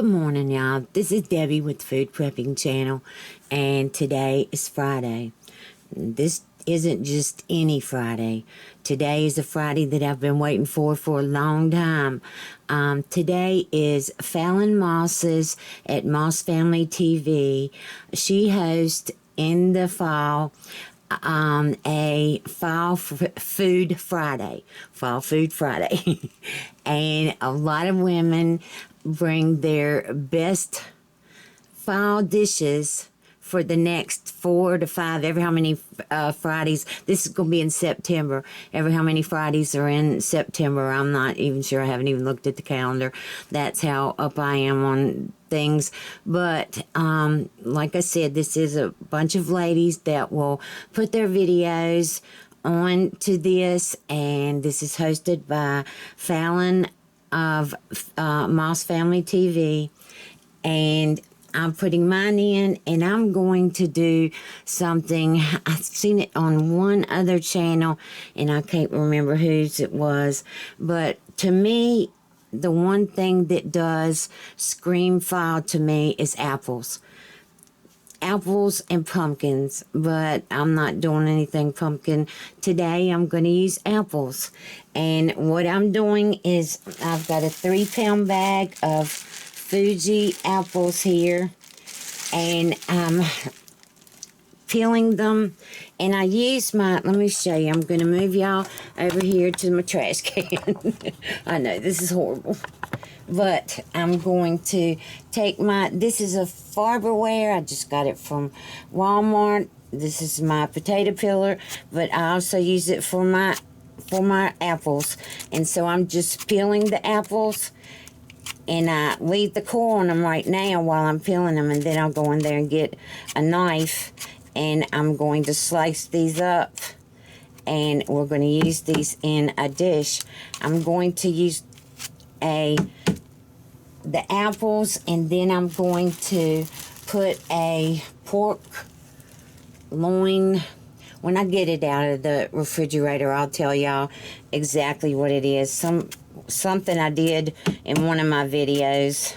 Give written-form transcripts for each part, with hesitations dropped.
Good morning, y'all. This is Debbie with the Food Prepping channel, and today is Friday. This isn't just any Friday. Today is a Friday that I've been waiting for a long time. Today is Fallon Moss's at Moss Family TV. She hosts in the fall a Fall Food Friday. And a lot of women bring their best fall dishes for the next 4 to 5, every how many Fridays. This is going to be in September. Every how many Fridays are in September. I'm not even sure. I haven't even looked at the calendar. That's how up I am on things. But like I said, this is a bunch of ladies that will put their videos on to this, and this is hosted by Fallon of Moss Family TV, and I'm putting mine in, and I'm going to do something. I've seen it on one other channel, and I can't remember whose it was, but to me, the one thing that does scream fall to me is apples. Apples and pumpkins, but I'm not doing anything pumpkin today. I'm going to use apples. And what I'm doing is I've got a 3-pound bag of Fuji apples here, and I'm peeling them, and I use my, let me show you, I'm going to move y'all over here to my trash can. I know, this is horrible. But I'm going to take my, this is a Farberware. I just got it from Walmart. This is my potato peeler, but I also use it for my apples. And so I'm just peeling the apples, and I leave the core on them right now while I'm peeling them, and then I'll go in there and get a knife, and I'm going to slice these up, and we're going to use these in a dish. I'm going to use the apples, and then I'm going to put a pork loin. When I get it out of the refrigerator, I'll tell y'all exactly what it is. Something I did in one of my videos.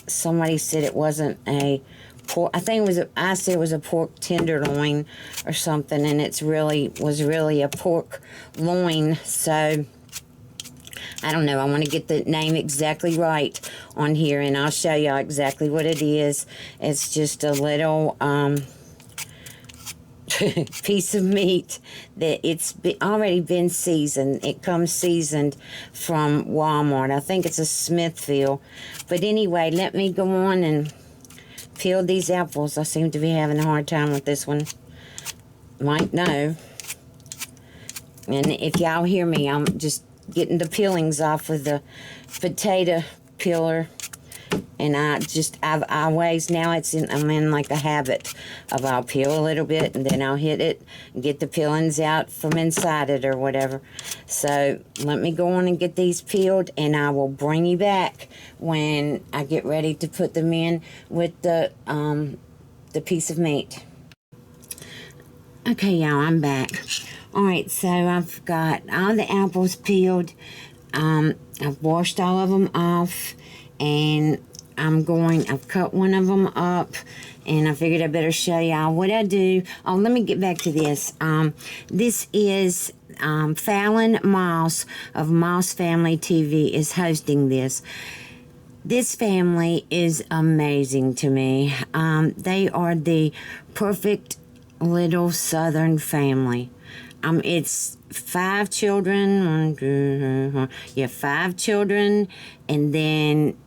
Somebody said it wasn't a pork. I think it was. I said it was a pork tenderloin or something, and was really a pork loin. So I don't know. I want to get the name exactly right on here, and I'll show y'all exactly what it is. It's just a little piece of meat that it's already been seasoned. It comes seasoned from Walmart. I think it's a Smithfield. But anyway, let me go on and peel these apples. I seem to be having a hard time with this one. Might know. And if y'all hear me, I'm just getting the peelings off with the potato peeler, and I always, now I'm in like a habit of I'll peel a little bit, and then I'll hit it and get the peelings out from inside it or whatever. So let me go on and get these peeled, and I will bring you back when I get ready to put them in with the piece of meat. Okay, y'all, I'm back. Alright, so I've got all the apples peeled. I've washed all of them off, and I've cut one of them up, and I figured I better show y'all what I do. Oh, let me get back to this. This is Fallon Moss of Moss Family TV is hosting this. This family is amazing to me. They are the perfect little Southern family. It's 5 children. 5 children, and then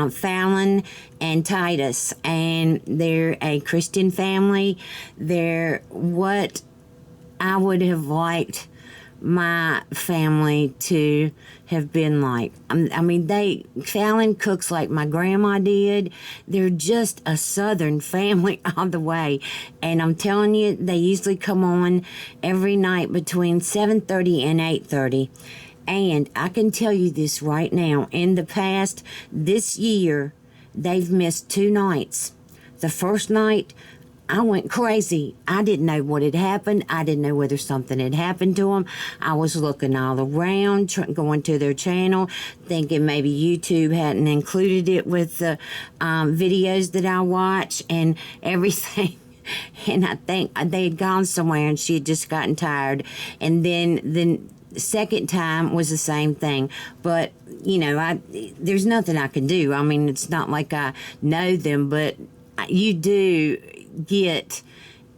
Fallon and Titus, and they're a Christian family. They're what I would have liked my family to have been like. I mean, Fallon cooks like my grandma did. They're just a Southern family all the way. And I'm telling you, they usually come on every night between 7:30 and 8:30. And I can tell you this right now, in the past, this year, they've missed 2 nights. The first night, I went crazy. I didn't know what had happened. I didn't know whether something had happened to them. I was looking all around, going to their channel, thinking maybe YouTube hadn't included it with the videos that I watch and everything. And I think they had gone somewhere and she had just gotten tired. And then the second time was the same thing. But, you know, there's nothing I can do. I mean, it's not like I know them, but you do get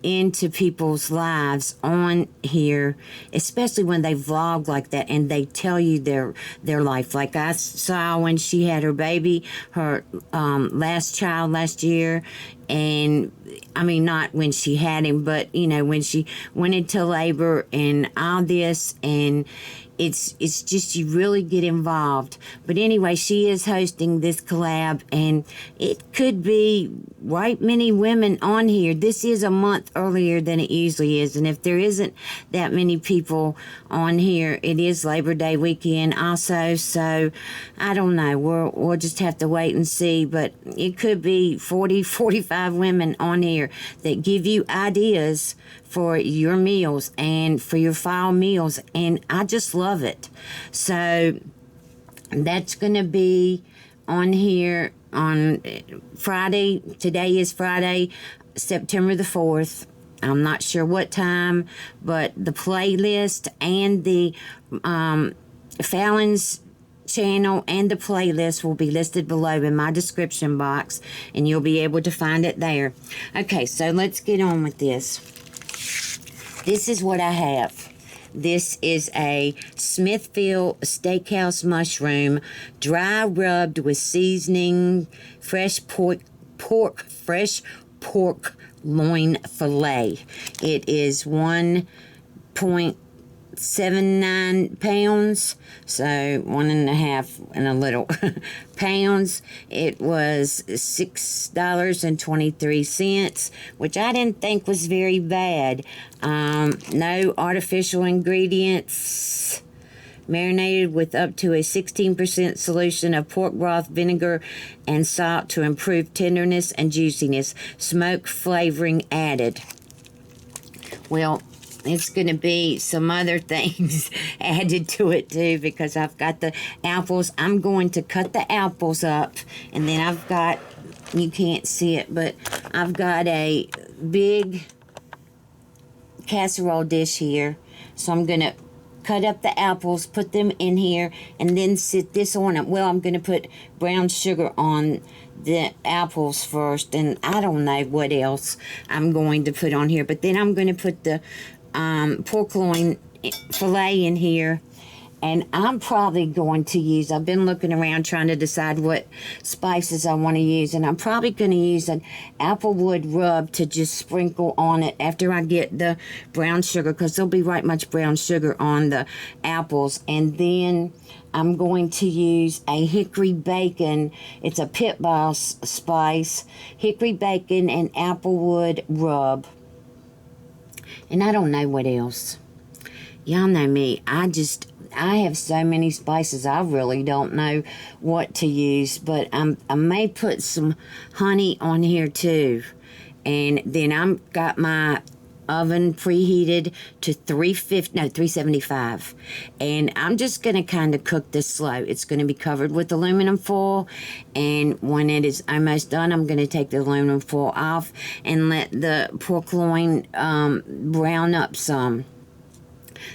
into people's lives on here, especially when they vlog like that and they tell you their life. Like I saw when she had her baby, her last child last year, and I mean, not when she had him, but, you know, when she went into labor and all this, and it's just, you really get involved. But anyway, she is hosting this collab, and it could be right many women on here. This is a month earlier than it usually is, and if there isn't that many people on here, it is Labor Day weekend also, so I don't know. We'll just have to wait and see, but it could be 40, 45 women on here that give you ideas for your meals and for your fall meals, and I just love it. So that's going to be on here on Friday. Today is Friday, September the 4th. I'm not sure what time, but the playlist and the Fallon's channel and the playlist will be listed below in my description box, and you'll be able to find it there. Okay, so let's get on with this. This is what I have. This is a Smithfield Steakhouse mushroom, dry rubbed with seasoning, fresh pork loin filet. It is 1.79 pounds, so 1.5 and a little pounds. It was $6.23, which I didn't think was very bad. No artificial ingredients. Marinated with up to a 16% solution of pork broth, vinegar, and salt to improve tenderness and juiciness. Smoke flavoring added. Well, it's going to be some other things added to it too, because I've got the apples. I'm going to cut the apples up, and then I've got, you can't see it, but I've got a big casserole dish here. So I'm going to cut up the apples, put them in here, and then sit this on it. Well, I'm going to put brown sugar on the apples first, and I don't know what else I'm going to put on here, but then I'm going to put the pork loin filet in here, and I'm probably going to use, I've been looking around trying to decide what spices I want to use, and I'm probably going to use an applewood rub to just sprinkle on it after I get the brown sugar, because there'll be right much brown sugar on the apples. And then I'm going to use a hickory bacon. It's a pit boss spice, hickory bacon and applewood rub. And I don't know what else. Y'all know me. I have so many spices, I really don't know what to use. But I may put some honey on here too. And then I've got my oven preheated to 375. And I'm just going to kind of cook this slow. It's going to be covered with aluminum foil. And when it is almost done, I'm going to take the aluminum foil off and let the pork loin brown up some.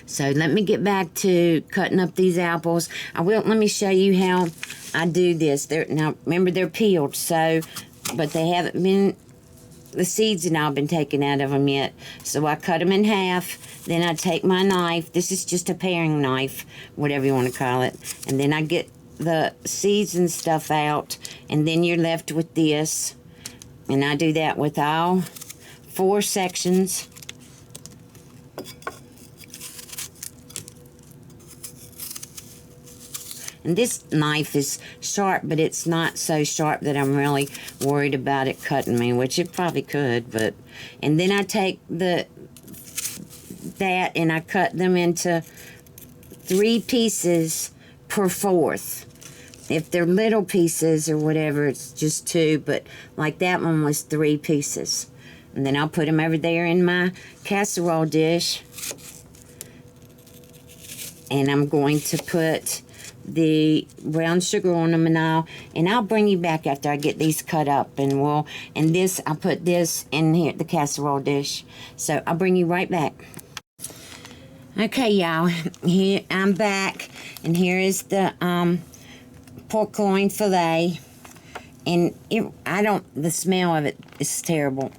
So let me get back to cutting up these apples. Let me show you how I do this. Now, remember, they're peeled, so, but they haven't been, the seeds and all been taken out of them yet. So I cut them in half. Then I take my knife. This is just a paring knife, whatever you want to call it. And then I get the seeds and stuff out. And then you're left with this. And I do that with all 4 sections. And this knife is sharp, but it's not so sharp that I'm really worried about it cutting me, which it probably could. But and then I take that and I cut them into 3 pieces per 4th. If they're little pieces or whatever, it's just 2. But like that one was 3 pieces. And then I'll put them over there in my casserole dish. And I'm going to put the brown sugar on them, and I'll bring you back after I get these cut up, and I'll put this in here, the casserole dish. So I'll bring you right back. Okay, y'all, here I'm back, and here is the pork loin filet. And the smell of it is terrible.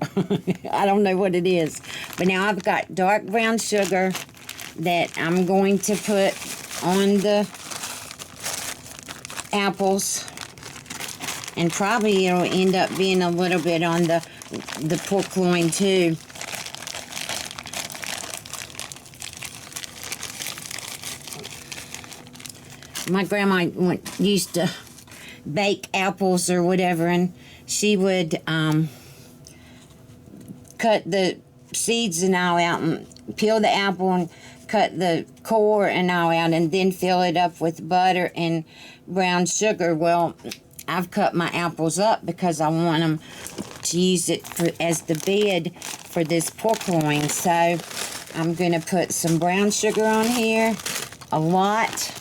I don't know what it is. But now I've got dark brown sugar that I'm going to put on the apples. And probably it'll end up being a little bit on the pork loin too. My grandma used to bake apples or whatever, and she would cut the seeds and all out and peel the apple and cut the core and all out, and then fill it up with butter and brown sugar. Well, I've cut my apples up because I want them to use it as the bed for this pork loin. So I'm going to put some brown sugar on here, a lot.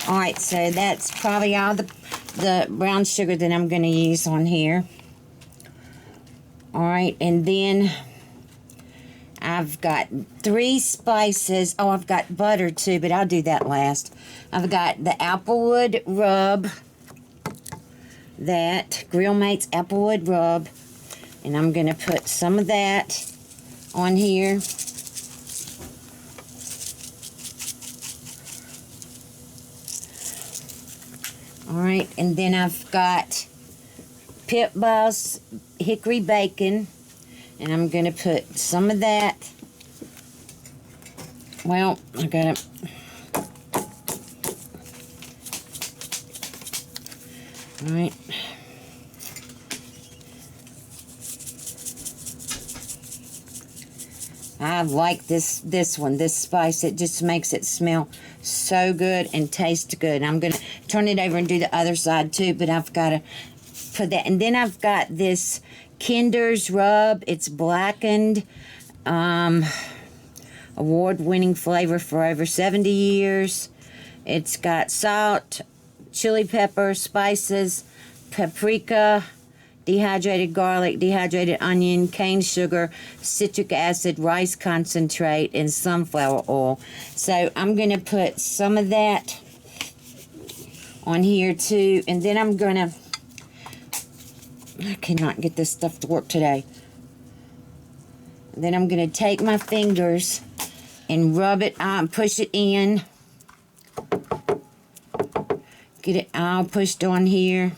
All right, so that's probably all the brown sugar that I'm going to use on here. All right, and then I've got 3 spices. Oh, I've got butter too, but I'll do that last. I've got the applewood rub, that Grill Mates applewood rub, and I'm going to put some of that on here. All right, and then I've got Pit Boss hickory bacon, and I'm going to put some of that. Well, I got it. All right. I like this one, this spice. It just makes it smell so good and taste good. I'm going to turn it over and do the other side too, but I've got to put that. And then I've got this Kinder's rub. It's blackened, award-winning flavor for over 70 years. It's got salt, chili pepper, spices, paprika, dehydrated garlic, dehydrated onion, cane sugar, citric acid, rice concentrate, and sunflower oil. So I'm going to put some of that on here too. And then I'm going to... I cannot get this stuff to work today. Then I'm going to take my fingers and rub it on, push it in. Get it all pushed on here.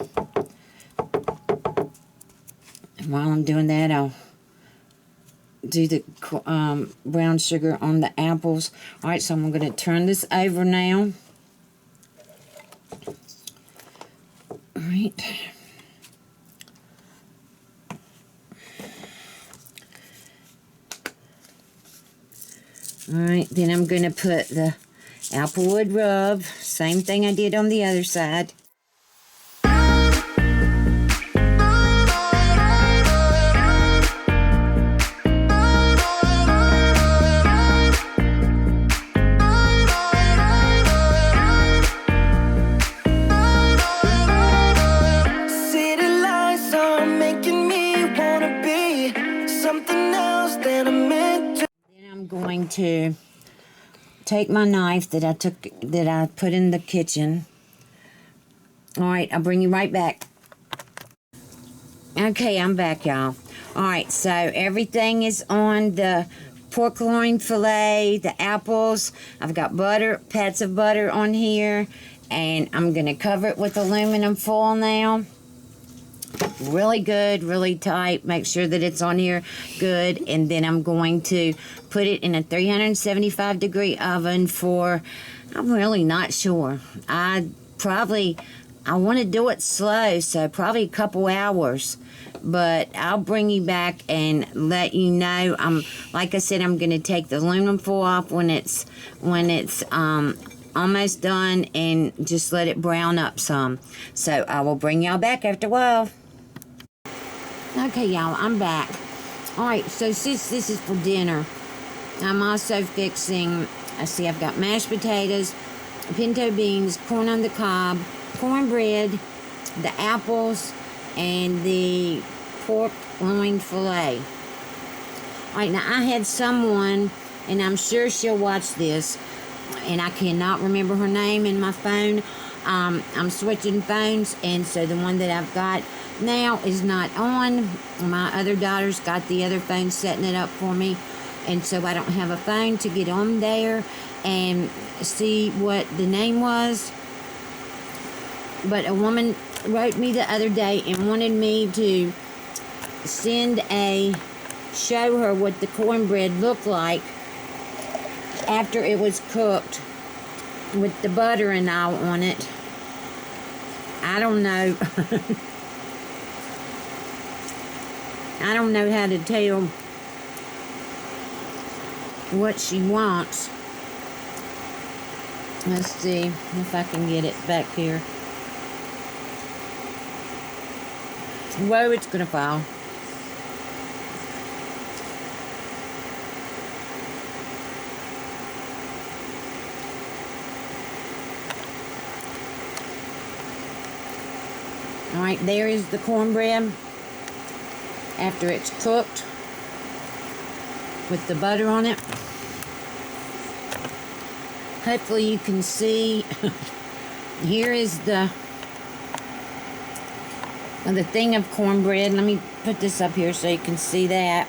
And while I'm doing that, I'll do the brown sugar on the apples. All right, so I'm going to turn this over now. All right. All right, then I'm going to put the applewood rub. Same thing I did on the other side. To take my knife that I put in the kitchen. All right, I'll bring you right back. Okay, I'm back, y'all. All right, so everything is on the pork loin filet, the apples. I've got butter, pats of butter on here, and I'm gonna cover it with aluminum foil now. Really good, really tight. Make sure that it's on here good. And then I'm going to put it in a 375 degree oven for, I'm really not sure. I want to do it slow, so probably a couple hours. But I'll bring you back and let you know. Like I said, I'm going to take the aluminum foil off when it's almost done, and just let it brown up some. So I will bring y'all back after a while. Okay, y'all, I'm back. Alright, so since this is for dinner, I'm also fixing, I've got mashed potatoes, pinto beans, corn on the cob, cornbread, the apples, and the pork loin filet. Alright, now I had someone, and I'm sure she'll watch this, and I cannot remember her name in my phone. I'm switching phones, and so the one that I've got now is not on. My other daughter's got the other phone setting it up for me, and so I don't have a phone to get on there and see what the name was. But a woman wrote me the other day and wanted me to show her what the cornbread looked like after it was cooked with the butter and all on it. I don't know. I don't know how to tell what she wants. Let's see if I can get it back here. Whoa, it's gonna fall. Alright, there is the cornbread after it's cooked with the butter on it. Hopefully you can see. Here is the thing of cornbread. Let me put this up here so you can see that.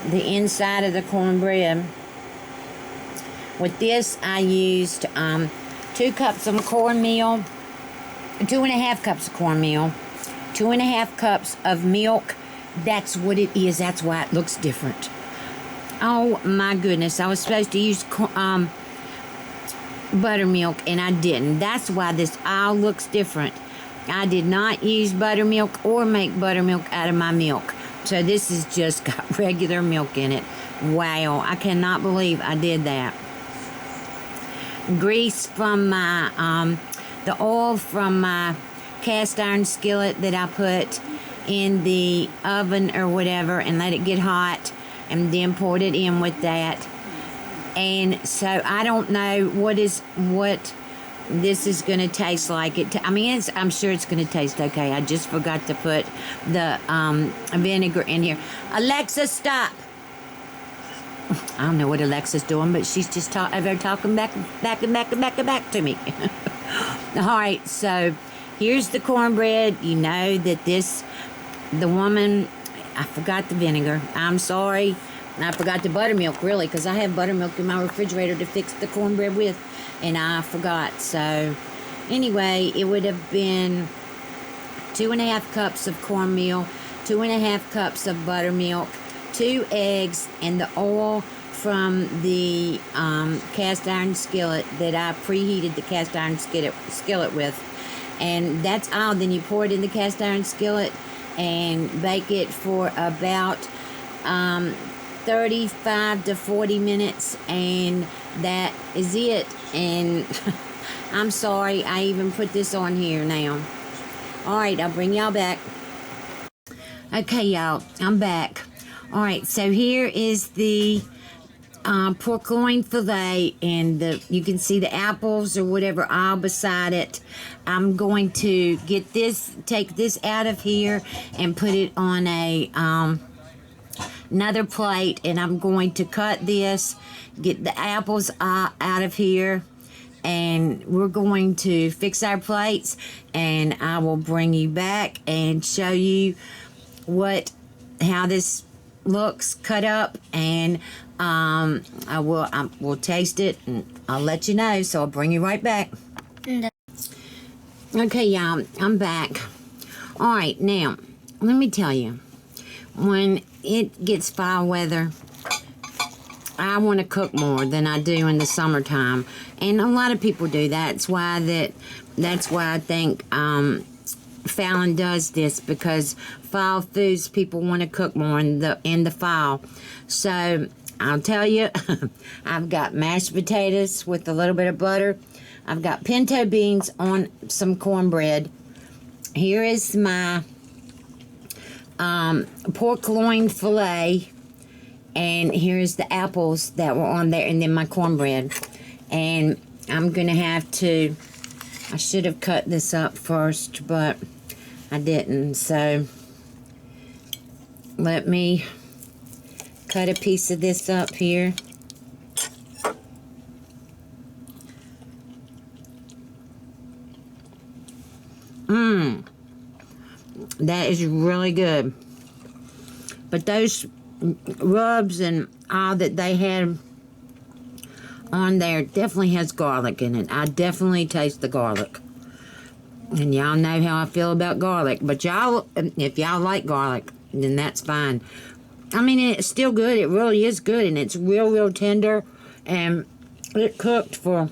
The inside of the cornbread. With this, I used 2 cups of cornmeal, 2.5 cups of cornmeal, 2.5 cups of milk. That's what it is. That's why it looks different. Oh my goodness. I was supposed to use buttermilk and I didn't. That's why this all looks different. I did not use buttermilk or make buttermilk out of my milk. So this has just got regular milk in it. Wow. I cannot believe I did that. Grease from my, the oil from my cast iron skillet that I put in the oven or whatever and let it get hot and then poured it in with that. And so I don't know what this is going to taste like. I'm sure it's going to taste okay. I just forgot to put the vinegar in here. Alexa, stop. I don't know what Alexa's doing, but she's just talking back to me. All right, so here's the cornbread. You know that the woman, I forgot the vinegar. I'm sorry. I forgot the buttermilk, really, because I have buttermilk in my refrigerator to fix the cornbread with, and I forgot. So, anyway, it would have been 2.5 cups of cornmeal, 2.5 cups of buttermilk, 2 eggs, and the oil from the cast iron skillet that I preheated the cast iron skillet with. And that's all. Then you pour it in the cast iron skillet and bake it for about 35 to 40 minutes, and that is it. And I'm sorry I even put this on here now. Alright, I'll bring y'all back. Okay, y'all, I'm back. Alright, so here is the pork loin filet, and you can see the apples or whatever all beside it. I'm going to take this out of here and put it on another plate, and I'm going to cut this, get the apples out of here, and we're going to fix our plates, and I will bring you back and show you how this looks cut up, and I will taste it and I'll let you know. So I'll bring you right back. Okay, y'all, I'm back. All right, now let me tell you, when it gets fall weather, I want to cook more than I do in the summertime, and a lot of people do. That's why I think Fallon does this, because fall foods, people want to cook more in the fall. So I'll tell you, I've got mashed potatoes with a little bit of butter. I've got pinto beans on some cornbread. Here is my pork loin filet, and here's the apples that were on there, and then my cornbread. And I'm gonna have to, I should have cut this up first, but I didn't, so let me cut a piece of this up here. That is really good. But those rubs and all that they had on there definitely has garlic in it. I definitely taste the garlic. And y'all know how I feel about garlic. But y'all, if y'all like garlic, then that's fine. I mean, it's still good. It really is good. And it's real tender. And it cooked for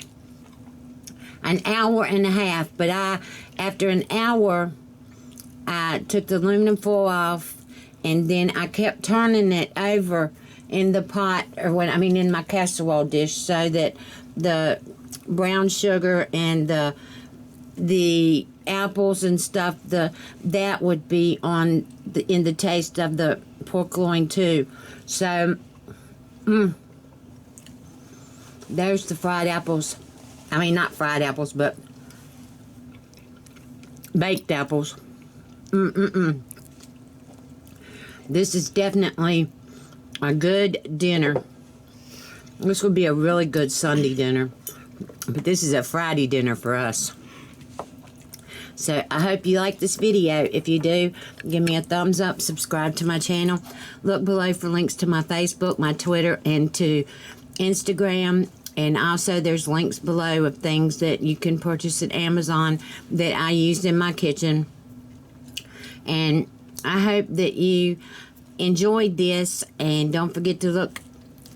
an hour and a half. But after an hour, I took the aluminum foil off. And then I kept turning it over in the pot, or in my casserole dish, so that the brown sugar and the apples and stuff, that would be in the taste of the pork loin too. So, there's the fried apples. I mean, not fried apples, but baked apples. This is definitely a good dinner. This would be a really good Sunday dinner. But this is a Friday dinner for us. So I hope you like this video. If you do, give me a thumbs up. Subscribe to my channel. Look below for links to my Facebook, my Twitter, and to Instagram. And also there's links below of things that you can purchase at Amazon that I used in my kitchen. And I hope that you enjoyed this, and don't forget to look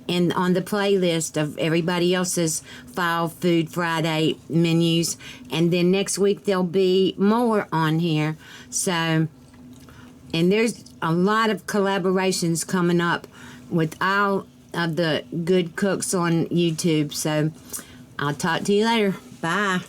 on the playlist of everybody else's File Food Friday menus, and then next week there'll be more on here. So, and there's a lot of collaborations coming up with all of the good cooks on YouTube. So I'll talk to you later. Bye.